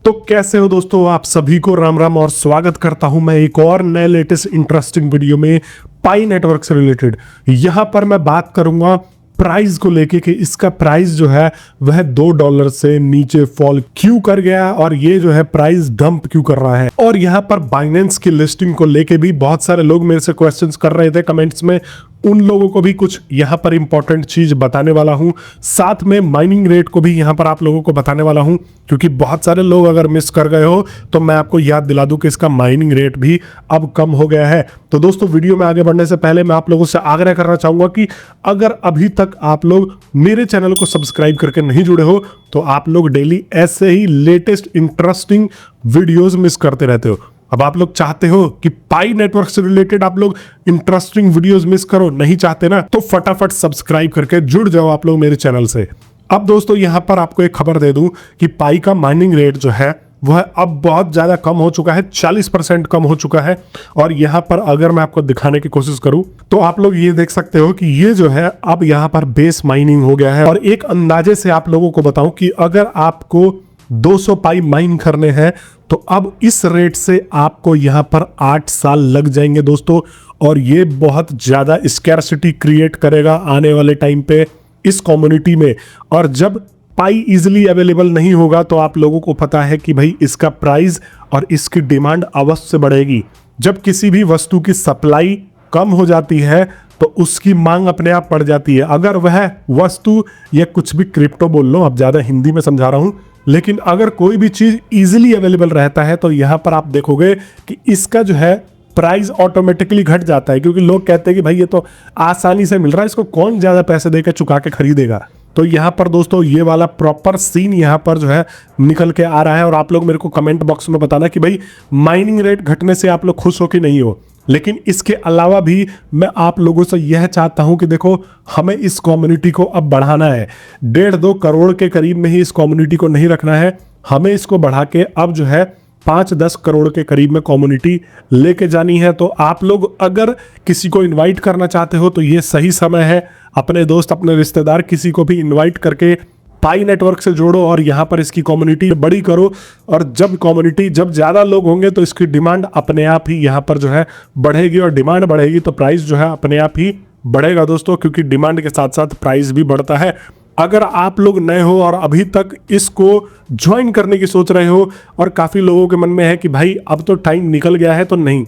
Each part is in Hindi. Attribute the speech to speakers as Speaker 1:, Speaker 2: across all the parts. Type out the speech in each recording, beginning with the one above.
Speaker 1: तो कैसे हो दोस्तों, आप सभी को राम राम और स्वागत करता हूं मैं एक और नए लेटेस्ट इंटरेस्टिंग वीडियो में पाई नेटवर्क से रिलेटेड। यहां पर मैं बात करूंगा प्राइस को लेके कि इसका प्राइस जो है वह $2 से नीचे फॉल क्यों कर गया और ये जो है प्राइस डंप क्यों कर रहा है। और यहां पर बाइनेंस की लिस्टिंग को लेके भी बहुत सारे लोग मेरे से क्वेश्चंस कर रहे थे कमेंट्स में, उन लोगों को भी कुछ यहां पर इंपॉर्टेंट चीज बताने वाला हूं। साथ में माइनिंग रेट को भी यहां पर आप लोगों को बताने वाला हूं, क्योंकि बहुत सारे लोग अगर मिस कर गए हो तो मैं आपको याद दिला दूं कि इसका माइनिंग रेट भी अब कम हो गया है। तो दोस्तों, वीडियो में आगे बढ़ने से पहले मैं आप लोगों से आग्रह करना चाहूंगा कि अगर अभी तक आप लोग मेरे चैनल को सब्सक्राइब करके नहीं जुड़े हो तो आप लोग डेली ऐसे ही लेटेस्ट इंटरेस्टिंग वीडियोस मिस करते रहते हो। अब आप लोग चाहते हो कि पाई नेटवर्क से रिलेटेड आप लोग इंटरेस्टिंग वीडियोस मिस करो, नहीं चाहते ना, तो फटाफट सब्सक्राइब करके जुड़ जाओ आप लोग मेरे चैनल से। अब दोस्तों, यहां पर आपको एक खबर दे दूं कि पाई का माइनिंग रेट जो है वह अब बहुत ज्यादा कम हो चुका है, 40% कम हो चुका है। और यहां पर अगर मैं आपको दिखाने की कोशिश करूं तो आप लोग ये देख सकते हो कि ये जो है अब यहां पर बेस माइनिंग हो गया है। और एक अंदाजे से आप लोगों को बताऊं कि अगर आपको 200 पाई माइन करने हैं तो अब इस रेट से आपको यहां पर 8 साल लग जाएंगे दोस्तों। और ये बहुत ज्यादा स्कैर्सिटी क्रिएट करेगा आने वाले टाइम पे इस कम्युनिटी में। और जब पाई इजीली अवेलेबल नहीं होगा तो आप लोगों को पता है कि भाई इसका प्राइस और इसकी डिमांड अवश्य बढ़ेगी। जब किसी भी वस्तु की सप्लाई कम हो जाती है तो उसकी मांग अपने आप बढ़ जाती है। अगर वह वस्तु या कुछ भी क्रिप्टो बोल लो, अब ज्यादा हिंदी में समझा रहा हूं, लेकिन अगर कोई भी चीज इजीली अवेलेबल रहता है तो यहां पर आप देखोगे कि इसका जो है प्राइस ऑटोमेटिकली घट जाता है, क्योंकि लोग कहते हैं कि भाई ये तो आसानी से मिल रहा है, इसको कौन ज्यादा पैसे देकर चुका के खरीदेगा। तो यहाँ पर दोस्तों ये वाला प्रॉपर सीन यहाँ पर जो है निकल के आ रहा है। और आप लोग मेरे को कमेंट बॉक्स में बताना कि भाई माइनिंग रेट घटने से आप लोग खुश हो कि नहीं हो। लेकिन इसके अलावा भी मैं आप लोगों से यह चाहता हूं कि देखो, हमें इस कम्युनिटी को अब बढ़ाना है। 1.5-2 करोड़ के करीब में ही इस कम्युनिटी को नहीं रखना है, हमें इसको बढ़ा के अब जो है 5-10 करोड़ के करीब में कम्युनिटी लेके जानी है। तो आप लोग अगर किसी को इनवाइट करना चाहते हो तो ये सही समय है। अपने दोस्त, अपने रिश्तेदार, किसी को भी इनवाइट करके पाई नेटवर्क से जोड़ो और यहाँ पर इसकी कम्युनिटी बड़ी करो। और जब ज़्यादा लोग होंगे तो इसकी डिमांड अपने आप ही यहाँ पर जो है बढ़ेगी, और डिमांड बढ़ेगी तो प्राइस जो है अपने आप ही बढ़ेगा दोस्तों, क्योंकि डिमांड के साथ साथ प्राइस भी बढ़ता है। अगर आप लोग नए हो और अभी तक इसको ज्वाइन करने की सोच रहे हो और काफ़ी लोगों के मन में है कि भाई अब तो टाइम निकल गया है, तो नहीं।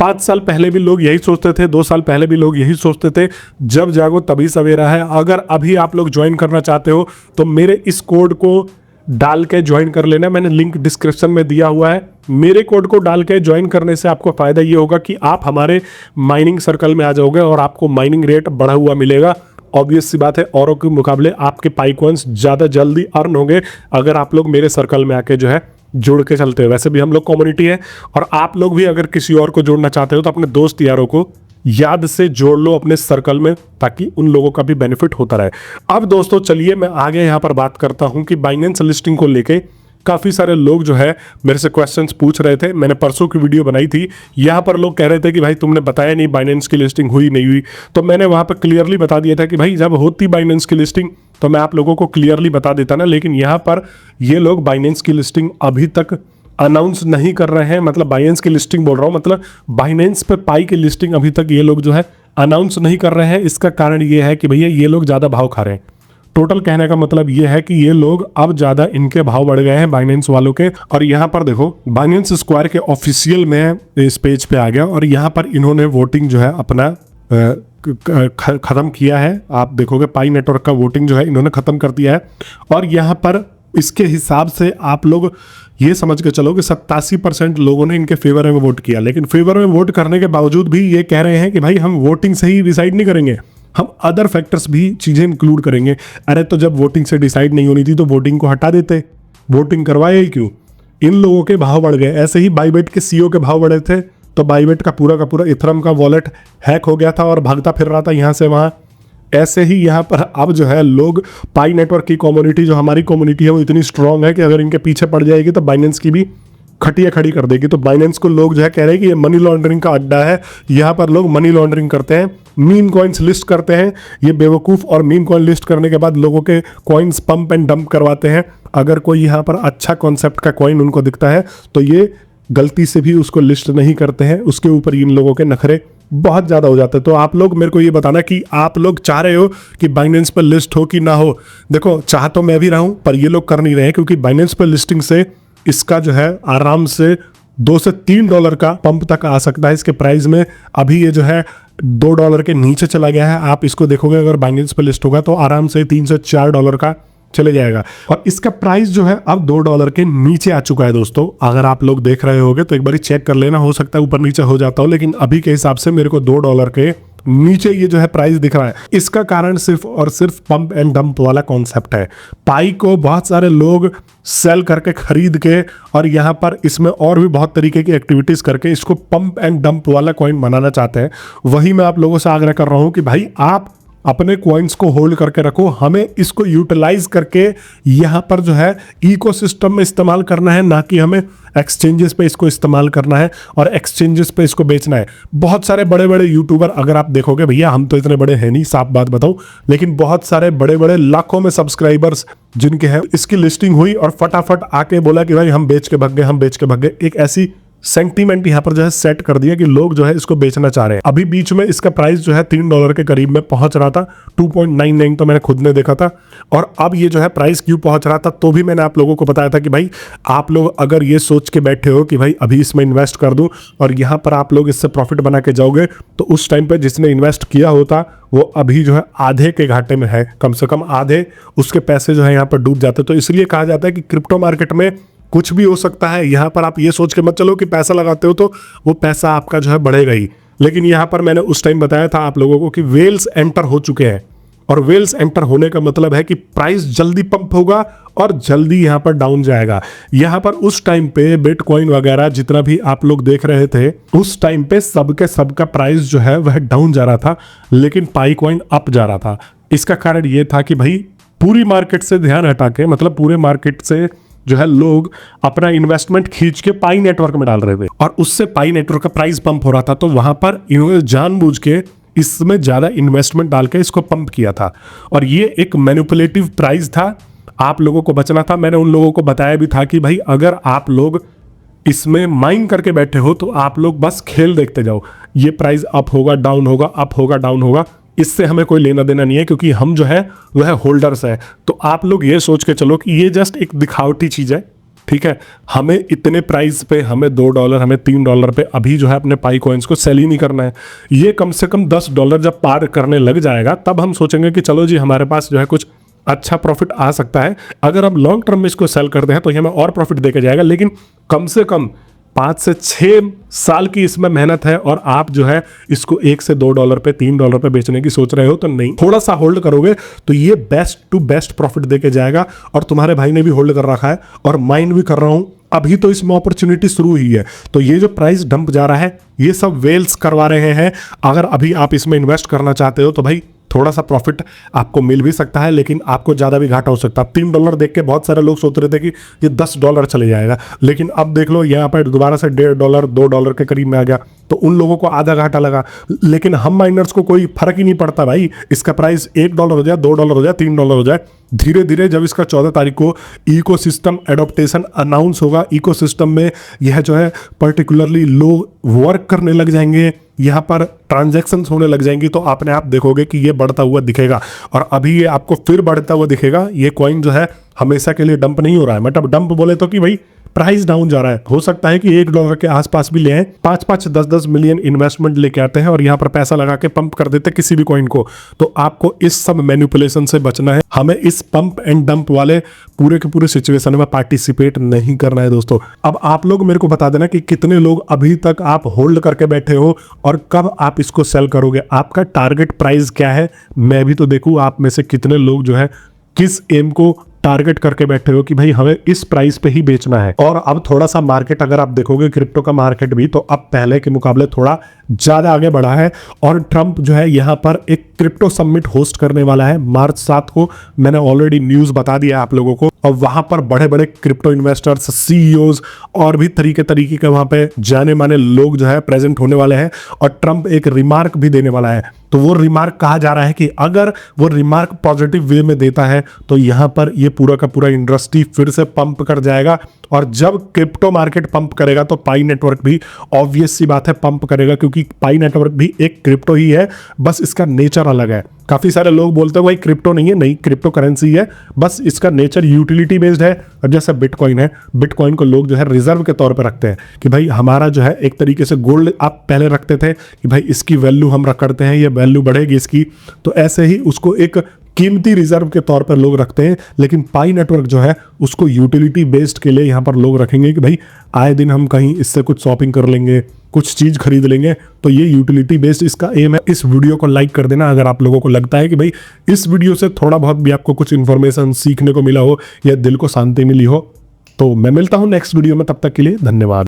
Speaker 1: 5 साल पहले भी लोग यही सोचते थे, 2 साल पहले भी लोग यही सोचते थे, जब जागो तभी सवेरा है। अगर अभी आप लोग ज्वाइन करना चाहते हो तो मेरे इस कोड को डाल के ज्वाइन कर लेना, मैंने लिंक डिस्क्रिप्शन में दिया हुआ है। मेरे कोड को डाल के ज्वाइन करने से आपको फायदा ये होगा कि आप हमारे माइनिंग सर्कल में आ जाओगे और आपको माइनिंग रेट बढ़ा हुआ मिलेगा। ऑब्वियस सी बात है, औरों के मुकाबले आपके पाई कॉइंस ज़्यादा जल्दी अर्न होंगे अगर आप लोग मेरे सर्कल में आके जो है जुड़ के चलते हो। वैसे भी हम लोग कम्युनिटी है, और आप लोग भी अगर किसी और को जोड़ना चाहते हो तो अपने दोस्त यारों को याद से जोड़ लो अपने सर्कल में, ताकि उन लोगों का भी बेनिफिट होता रहे। अब दोस्तों चलिए मैं आगे यहाँ पर बात करता हूँ कि बाइनेंस लिस्टिंग को लेके काफ़ी सारे लोग जो है मेरे से क्वेश्चंस पूछ रहे थे। मैंने परसों की वीडियो बनाई थी, यहाँ पर लोग कह रहे थे कि भाई तुमने बताया नहीं बाइनेंस की लिस्टिंग हुई नहीं हुई। तो मैंने वहाँ पर क्लियरली बता दिया था कि भाई जब होती बाइनेंस की लिस्टिंग तो मैं आप लोगों को क्लियरली बता देता ना। लेकिन यहाँ पर ये लोग बाइनेंस की लिस्टिंग अभी तक अनाउंस नहीं कर रहे हैं, मतलब बाइनेंस की लिस्टिंग बोल रहा हूँ, मतलब बाइनेंस पे पाई की लिस्टिंग अभी तक ये लोग जो है अनाउंस नहीं कर रहे हैं। इसका कारण ये है कि भैया ये लोग ज़्यादा भाव खा रहे हैं। टोटल कहने का मतलब ये है कि ये लोग अब ज़्यादा इनके भाव बढ़ गए हैं बाइनेंस वालों के। और यहाँ पर देखो, बाइनेंस स्क्वायर के ऑफिशियल में इस पेज पे आ गया और यहाँ पर इन्होंने वोटिंग जो है अपना ख़त्म किया है। आप देखोगे पाई नेटवर्क का वोटिंग जो है इन्होंने ख़त्म कर दिया है। और यहाँ पर इसके हिसाब से आप लोग ये समझ के चलो कि 87% लोगों ने इनके फेवर में वोट किया। लेकिन फेवर में वोट करने के बावजूद भी ये कह रहे हैं कि भाई हम वोटिंग से ही डिसाइड नहीं करेंगे, हम अदर फैक्टर्स भी चीज़ें इंक्लूड करेंगे। अरे तो जब वोटिंग से डिसाइड नहीं होनी थी तो वोटिंग को हटा देते, वोटिंग करवाए ही क्यों। इन लोगों के भाव बढ़ गए। ऐसे ही बाइबिट के सीईओ के भाव बढ़े थे तो बाइबिट का पूरा इथरम का वॉलेट हैक हो गया था और भागता फिर रहा था यहाँ से वहाँ। ऐसे ही यहाँ पर अब जो है लोग पाई नेटवर्क की कम्युनिटी, जो हमारी कम्युनिटी है, वो इतनी स्ट्रांग है कि अगर इनके पीछे पड़ जाएगी तो बाइनेंस की भी खटिया खड़ी कर देगी। तो बाइनेंस को लोग जो है कह रहे हैं कि ये मनी लॉन्ड्रिंग का अड्डा है, यहाँ पर लोग मनी लॉन्ड्रिंग करते हैं, मीम कॉइन्स लिस्ट करते हैं, ये बेवकूफ़, और मीम कॉइन लिस्ट करने के बाद लोगों के कॉइन्स पंप एंड डंप करवाते हैं। अगर कोई यहाँ पर अच्छा कॉन्सेप्ट का कॉइन उनको दिखता है तो ये गलती से भी उसको लिस्ट नहीं करते हैं, उसके ऊपर इन लोगों के नखरे बहुत ज़्यादा हो जाते हैं। तो आप लोग मेरे को ये बताना कि आप लोग चाह रहे हो कि बाइनेंस पर लिस्ट हो कि ना हो। देखो, चाह तो मैं भी रहा हूँ, पर ये लोग कर नहीं रहे हैं, क्योंकि बाइनेंस पर लिस्टिंग से इसका जो है आराम से $2 से $3 का पंप तक आ सकता है इसके प्राइस में। अभी ये जो है $2 के नीचे चला गया है। आप इसको देखोगे अगर बाइनेंस पर लिस्ट होगा तो आराम से $3 से $4 का चले जाएगा, और इसका प्राइस जो है अब $2 के नीचे आ चुका है दोस्तों। अगर आप लोग देख रहे होगे तो एक बार चेक कर लेना, हो सकता है ऊपर नीचे हो जाता हो, लेकिन अभी के हिसाब से मेरे को $2 के नीचे ये जो है प्राइस दिख रहा है। इसका कारण सिर्फ और सिर्फ पंप एंड डंप वाला कॉन्सेप्ट है। पाई को बहुत सारे लोग सेल करके खरीद के, और यहाँ पर इसमें और भी बहुत तरीके की एक्टिविटीज करके इसको पंप एंड डंप वाला कॉइन बनाना चाहते हैं। वही मैं आप लोगों से आग्रह कर रहा हूँ कि भाई आप अपने कॉइन्स को होल्ड करके रखो, हमें इसको यूटिलाइज करके यहाँ पर जो है इकोसिस्टम में इस्तेमाल करना है, ना कि हमें एक्सचेंजेस पे इसको इस्तेमाल करना है और एक्सचेंजेस पे इसको बेचना है। बहुत सारे बड़े बड़े यूट्यूबर अगर आप देखोगे, भैया हम तो इतने बड़े हैं नहीं, साफ बात बताऊं, लेकिन बहुत सारे बड़े बड़े लाखों में सब्सक्राइबर्स जिनके हैं, इसकी लिस्टिंग हुई और फटाफट आके बोला कि भाई हम बेच के भाग गए, हम बेच के भाग गए। एक ऐसी सेंटीमेंट यहाँ पर जो है सेट कर दिया कि लोग जो है इसको बेचना चाह रहे हैं। अभी बीच में इसका प्राइस जो है $3 के करीब में पहुंच रहा था, 2.99 तो मैंने खुद ने देखा था। और अब ये जो है प्राइस क्यों पहुंच रहा था, तो भी मैंने आप लोगों को बताया था कि भाई आप लोग अगर ये सोच के बैठे हो कि भाई अभी इसमें इन्वेस्ट कर दूं और यहाँ पर आप लोग इससे प्रॉफिट बना के जाओगे, तो उस टाइम पर जिसने इन्वेस्ट किया होता वो अभी जो है आधे के घाटे में है, कम से कम आधे उसके पैसे जो है यहाँ पर डूब जाते। तो इसलिए कहा जाता है कि क्रिप्टो मार्केट में कुछ भी हो सकता है। यहाँ पर आप ये सोच के मत चलो कि पैसा लगाते हो तो वो पैसा आपका जो है बढ़ेगा ही। लेकिन यहाँ पर मैंने उस टाइम बताया था आप लोगों को कि वेल्स एंटर हो चुके हैं, और वेल्स एंटर होने का मतलब है कि प्राइस जल्दी पंप होगा और जल्दी यहाँ पर डाउन जाएगा। यहाँ पर उस टाइम पे बिटकॉइन वगैरह जितना भी आप लोग देख रहे थे, उस टाइम पे सबके सबका प्राइस जो है वह डाउन जा रहा था, लेकिन पाई कॉइन अप जा रहा था। इसका कारण ये था कि भाई पूरी मार्केट से ध्यान हटा के, मतलब पूरे मार्केट से जो है लोग अपना इन्वेस्टमेंट खींच के पाई नेटवर्क में डाल रहे थे, और उससे पाई नेटवर्क का प्राइस पंप हो रहा था। तो वहां पर इन्होंने जानबूझ के इसमें ज्यादा इन्वेस्टमेंट डाल के इसको पंप किया था, और ये एक मैनिपुलेटिव प्राइस था। आप लोगों को बचना था। मैंने उन लोगों को बताया भी था कि भाई अगर आप लोग इसमें माइन करके बैठे हो तो आप लोग बस खेल देखते जाओ, ये प्राइस अप होगा डाउन होगा, अप होगा डाउन होगा, इससे हमें कोई लेना देना नहीं है, क्योंकि हम जो है वह होल्डर्स है। तो आप लोग ये सोच के चलो कि ये जस्ट एक दिखावटी चीज है, ठीक है। हमें इतने प्राइस पे, हमें $2, हमें $3 पे अभी जो है अपने पाई कॉइन्स को सेल ही नहीं करना है। ये कम से कम $10 जब पार करने लग जाएगा तब हम सोचेंगे कि चलो जी हमारे पास जो है कुछ अच्छा प्रॉफिट आ सकता है। अगर हम लॉन्ग टर्म में इसको सेल करते हैं तो ये हमें और प्रॉफिट देके जाएगा, लेकिन कम से कम 5 से 6 साल की इसमें मेहनत है, और आप जो है इसको $1 से $2 पे, $3 पे बेचने की सोच रहे हो तो नहीं, थोड़ा सा होल्ड करोगे तो ये बेस्ट टू बेस्ट प्रॉफिट देके जाएगा। और तुम्हारे भाई ने भी होल्ड कर रखा है और माइंड भी कर रहा हूं, अभी तो इसमें अपॉर्चुनिटी शुरू हुई है। तो ये जो प्राइस डंप जा रहा है ये सब वेल्स करवा रहे हैं। अगर अभी आप इसमें इन्वेस्ट करना चाहते हो तो भाई थोड़ा सा प्रॉफिट आपको मिल भी सकता है, लेकिन आपको ज़्यादा भी घाटा हो सकता है। $3 देख के बहुत सारे लोग सोच रहे थे कि ये $10 चले जाएगा, लेकिन अब देख लो यहाँ पर दोबारा से $1.5 $2 के करीब में आ गया, तो उन लोगों को आधा घाटा लगा। लेकिन हम माइनर्स को कोई फर्क ही नहीं पड़ता भाई, इसका प्राइस $1 हो जाए, $2 हो जाए, $3 हो जाए। धीरे धीरे जब इसका 14 तारीख को इकोसिस्टम एडॉप्टेशन अनाउंस होगा, इकोसिस्टम में यह जो है पर्टिकुलरली लोग वर्क करने लग जाएंगे, यहाँ पर ट्रांजैक्शंस होने लग जाएंगी, तो आपने आप देखोगे कि ये बढ़ता हुआ दिखेगा। और अभी ये आपको फिर बढ़ता हुआ दिखेगा। ये कॉइन जो है हमेशा के लिए डंप नहीं हो रहा है। मतलब डंप बोले तो कि भाई प्राइस डाउन जा रहा है, हो सकता है कि $1 के आसपास भी ले आए, 5-5 10-10 मिलियन इन्वेस्टमेंट लेके आते हैं और यहाँ पर पैसा लगा के पंप कर देते किसी भी कॉइन को। तो आपको इस सब मैनिपुलेशन से बचना है, हमें इस पंप एंड डंप वाले पूरे के पूरे सिचुएशन में पार्टिसिपेट नहीं करना है दोस्तों। अब आप लोग मेरे को बता देना कि कितने लोग अभी तक आप होल्ड करके बैठे हो और कब आप इसको सेल करोगे, आपका टारगेट प्राइस क्या है। मैं भी तो देखूं आप में से कितने लोग जो है किस एम को टारगेट करके बैठे हो कि भाई हमें इस प्राइस पे ही बेचना है। और अब थोड़ा सा मार्केट अगर आप देखोगे क्रिप्टो का मार्केट भी, तो अब पहले के मुकाबले थोड़ा ज्यादा आगे बढ़ा है। और ट्रंप जो है यहाँ पर एक क्रिप्टो समिट होस्ट करने वाला है मार्च 7 को। मैंने ऑलरेडी न्यूज बता दिया आप लोगों को। और वहां पर बड़े बड़े क्रिप्टो इन्वेस्टर्स, सीईओज और भी तरीके तरीके के वहां पे जाने माने लोग जो है प्रेजेंट होने वाले हैं। और ट्रंप एक रिमार्क भी देने वाला है। तो वो रिमार्क कहा जा रहा है कि अगर वो रिमार्क पॉजिटिव वे में देता है तो यहां पर ये पूरा का पूरा इंडस्ट्री फिर से पंप कर जाएगा। और जब क्रिप्टो मार्केट पंप करेगा तो पाई नेटवर्क भी ऑब्वियस सी बात है पंप करेगा, क्योंकि पाई नेटवर्क भी एक क्रिप्टो ही है, बस इसका नेचर अलग है। काफी सारे लोग बोलते हैं भाई क्रिप्टो नहीं है, नहीं क्रिप्टो करेंसी है, बस इसका नेचर यूटिलिटी बेस्ड है। और जैसे बिटकॉइन है, बिटकॉइन को लोग जो है रिजर्व के तौर पे रखते हैं कि भाई हमारा जो है एक तरीके से गोल्ड आप पहले रखते थे कि भाई इसकी वैल्यू हम रख करते हैं, ये वैल्यू बढ़ेगी इसकी, तो ऐसे ही उसको एक कीमती रिजर्व के तौर पर लोग रखते हैं। लेकिन पाई नेटवर्क जो है उसको यूटिलिटी बेस्ड के लिए यहाँ पर लोग रखेंगे कि भाई आए दिन हम कहीं इससे कुछ शॉपिंग कर लेंगे, कुछ चीज खरीद लेंगे, तो ये यूटिलिटी बेस्ड इसका एम है। इस वीडियो को लाइक कर देना अगर आप लोगों को लगता है कि भाई इस वीडियो से थोड़ा बहुत भी आपको कुछ इन्फॉर्मेशन सीखने को मिला हो या दिल को शांति मिली हो। तो मैं मिलता हूं नेक्स्ट वीडियो में, तब तक के लिए धन्यवाद।